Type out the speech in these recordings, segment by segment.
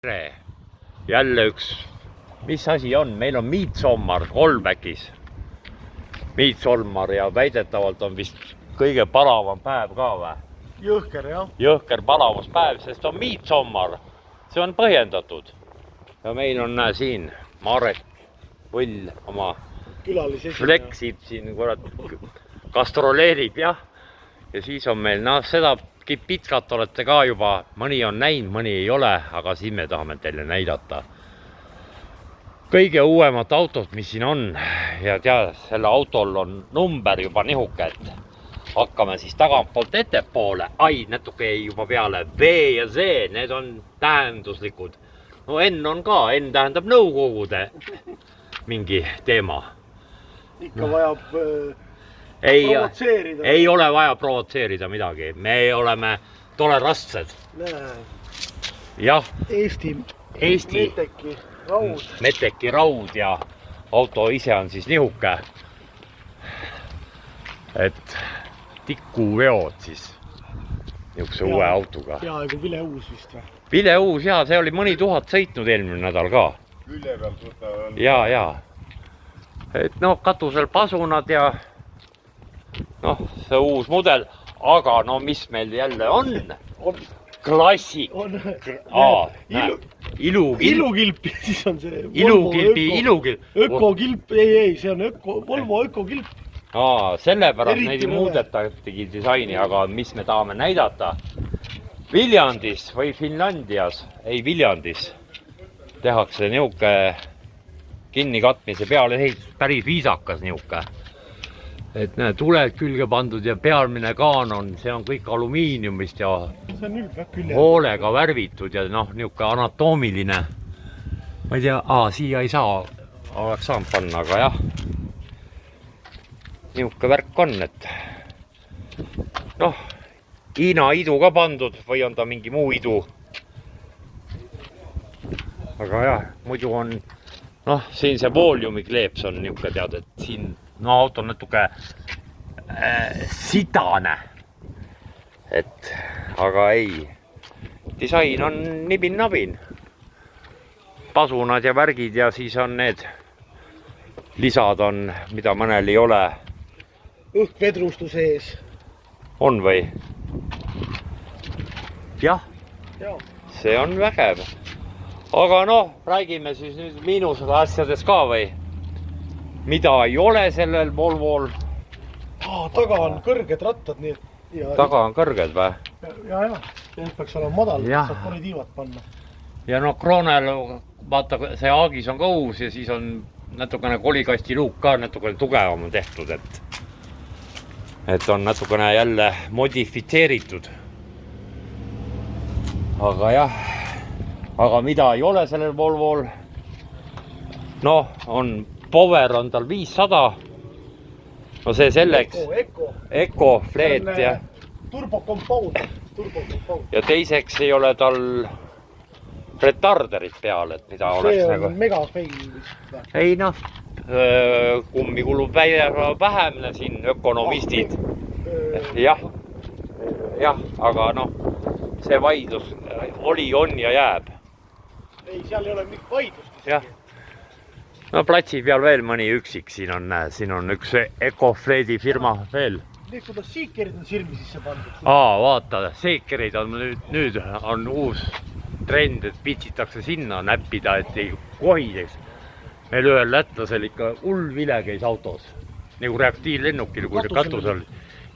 Tere! Jälle üks, mis asi on, meil on Midsommar Kolbäkis. Midsommar ja väidetavalt on vist kõige palavam päev ka või? Jõhker, jah. Jõhker palavus päev, sest on Midsommar. See on põhjendatud. Ja meil on siin Marek Võll oma fleksib siin, kurat, gastroleerib, jah. Ja siis on meil, seda pitkat olete ka juba, mõni on näinud, mõni ei ole, aga siin me tahame teile näidata kõige uuemat autot, mis siin on. Ja tead, selle autol on number juba nihuke, et hakkame siis tagantpoolt ettepoole. Ai, natuke jäi juba peale. V ja Z, need on tähenduslikud. No N on ka, N tähendab nõukogude mingi teema. Ikka vajab provotseerida. Ei ole vaja provotseerida midagi. Me oleme tolerantsed. Jah. Eesti. Meteki raud ja auto ise on siis nihuke. Et tikuveod siis nihukese uue autoga. Peaaegu vileuus vist või? Vileuus, jaa, see oli mõni tuhat sõitnud eelmine nädal ka. Külje pealt võta on. Jaa. Et noh, katusel pasunad ja noh, see uus mudel, aga no mis meil jälle on? Klassik. Ilukilp, siis on see ilukilp. Ökokilp, ei, see on Volvo ökokilp. Sellepärast neid muudetagi disaini, aga mis me tahame näidata? Viljandis või Finlandias, ei Viljandis, tehakse nihuke kinnikatmise peale ehitus, päris viisakas nihuke. Et need tuled külge pandud ja pealmine kaan on, see on kõik alumiiniumist ja hoolega värvitud ja noh, nihuke anatoomiline. Ma ei tea, siia ei saa, oleks saanud panna, aga jah. Nihuke värk on, et noh, Hiina idu ka pandud või on ta mingi muu idu. Aga jah, muidu on, noh, siin see vooliumi kleeps on nihuke tead, et siin no auto on natuke sidane. Et, aga ei, disain on nibin-nabin. Pasunad ja värgid ja siis on need lisad on, mida mõnel ei ole. Õhkvedrustus ees. On või? Jah, see on vägev. Aga noh, räägime siis nüüd miinused asjades ka või? Mida ei ole sellel Volvol? Taga on kõrged rattad, nii et... Taga on kõrged või? Jaa. Need peaks olema madal, saab pole tiivad panna. Ja no kroonel, vaata, see aagis on ka uus ja siis on natukene kolikasti luuk ka natukene tugevam tehtud, et on natukene jälle modifitseeritud. Aga jah, aga mida ei ole sellel Volvol? Noh, on Power on tal 500. No see selleks. Eko, fleet ja. Turbokompound. Ja teiseks ei ole tal retarderit peal, et mida oleks nagu. See on megafeil vist. Ei noh, kummi kulub vähem siin ökonomistid. Jah, aga noh, see vaidlus oli, on ja jääb. Ei, seal ei ole mingit vaidlust. Jah. No platsi peal veel mõni üksik, siin on üks Ecofledi firma veel. Need, kuidas seekerid on sirmi sisse pandud? Vaata, seekerid on nüüd on uus trend, et pitsitakse sinna näppida, et ei kohideks. Meil ühel lätlasel ikka hull vile käis autos, nagu reaktiivlennukil, kui katusel.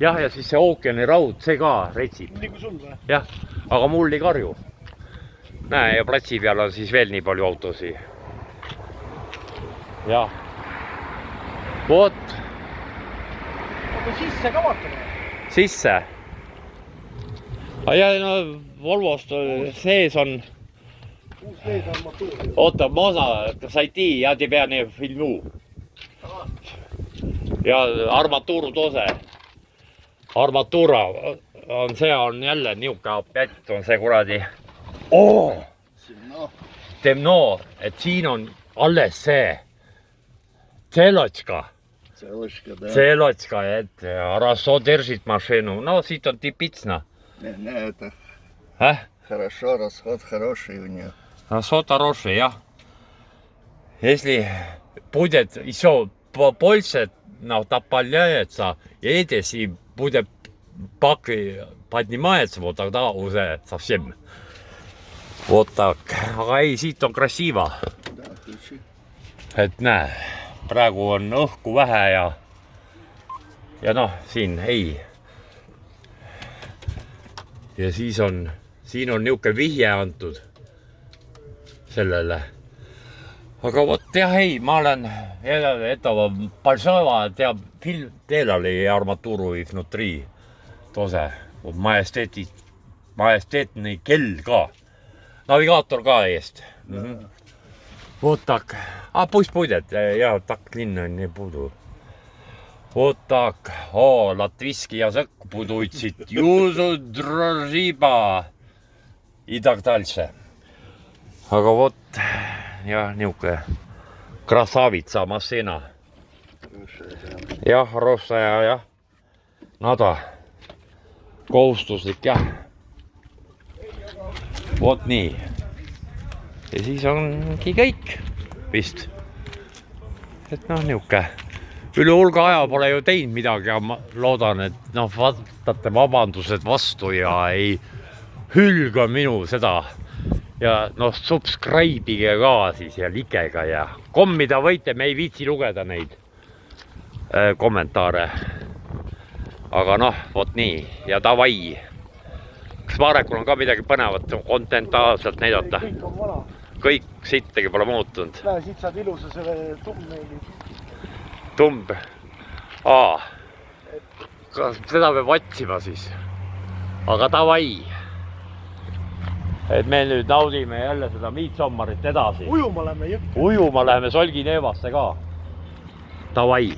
Jah, ja siis see ookeani raud, see ka retsib. Nii kui sul või? Jah, aga mul ei karju. Näe, ja platsi peal on siis veel nii palju autosi. Jah. Vot. Aga sisse ka vaatame? Sisse. Ja no Volvost sees on... Uus leed armatuur. Oota, Mosa, saiti ja te pea nii filmu. Ja armatuuru tose. Armatuura on, see on jälle niuke apjett, on see kuradi. Temno, et siin on alles see. Целочка, да. Целочка, это хорошо держит машину. Ну, сит он типично. Не, это А? хорошо, расход хороший у нее. что-то хорошее, jah. Если будет еще побольше подняется, и если будет поднимается, вот тогда уже совсем. Вот так. Aga ei, siit on krasiiva. Et näe, praegu on õhku vähe ja noh, siin ei. Ja siin on niuke vihje antud sellele. Aga vot jah, ei, ma olen этого большого film делали арматуру и внутри тоже. Majesteetne kell ka. Навигатор ka eest. Вот так. Пусть будет. Я так длинно не буду. Вот так. О, латвийский язык буду учить. Юзу дрожиба. И так дальше. Aga вот, jah, niuke krasavitsa mašina. Jah, rošaja, jah. Nada. Kohustuslik, jah. Vot nii. Ja siis ongi kõik vist. Et noh, niuke. Üle hulga aja pole ju teinud midagi, aga ma loodan, et noh, vaatate vabandused vastu ja ei hülga minu seda. Ja noh, subscribe'ige ka siis ja likega ja kommida võite, me ei viitsi lugeda neid kommentaare. Aga noh, vot nii ja davai. Kas Marekul on ka midagi põnevat kontentaalselt näidata? Kõik on vana. Kõik sittegi pole muutunud. Näe, siit saad ilusa selle tummmeeli. Tumb. Seda peab otsima siis. Aga davai. Et me nüüd naudime jälle seda Midsommarit edasi. Ujuma lähme jõkke. Ujuma läheme Solgi neevasse ka. Davai.